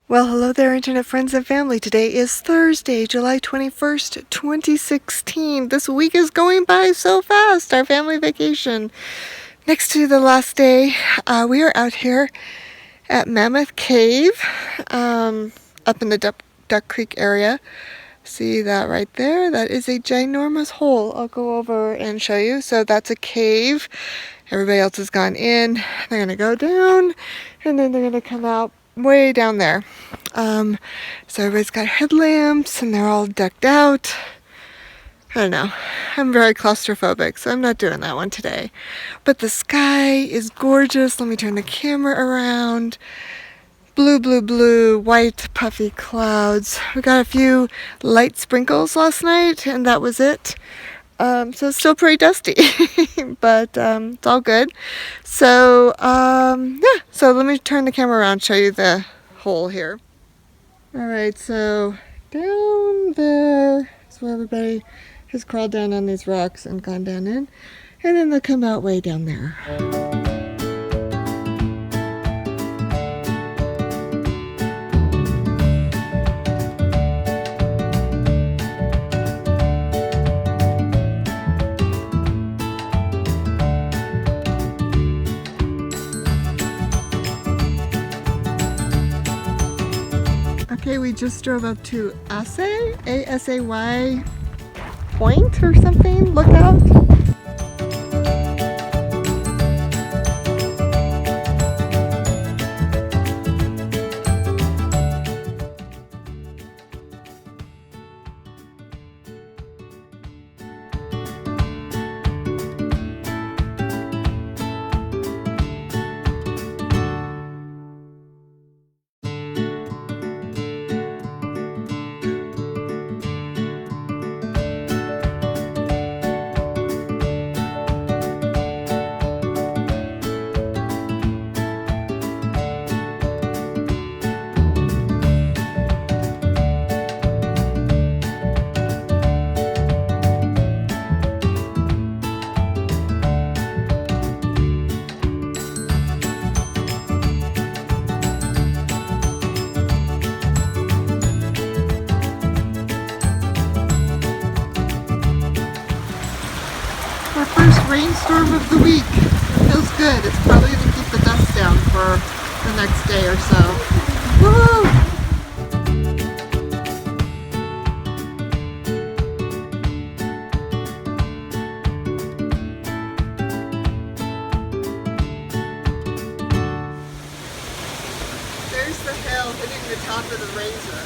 Well, hello there, internet friends and family. Today is Thursday, July 21st, 2016. This week is going by so fast, our family vacation. Next to the last day, we are out here at Mammoth Cave, up in the Duck Creek area. See that right there? That is a ginormous hole. I'll go over and show you. So that's a cave. Everybody else has gone in. They're going to go down, and then they're going to come out way down there. So everybody's got headlamps and they're all decked out. I don't know. I'm very claustrophobic, so I'm not doing that one today. But the sky is gorgeous. Let me turn the camera around. Blue, blue, blue, white, puffy clouds. We got a few light sprinkles last night, and that was it. So it's still pretty dusty, but it's all good. So, yeah, so let me turn the camera around and show you the hole here. Alright, so down there is where everybody has crawled down on these rocks and gone down in. And then they'll come out way down there. Okay, we just drove up to Asay, A-S-A-Y Point or something, lookout. Our first rainstorm of the week. Feels good. It's probably going to keep the dust down for the next day or so. Woo! There's the hill hitting the top of the razor.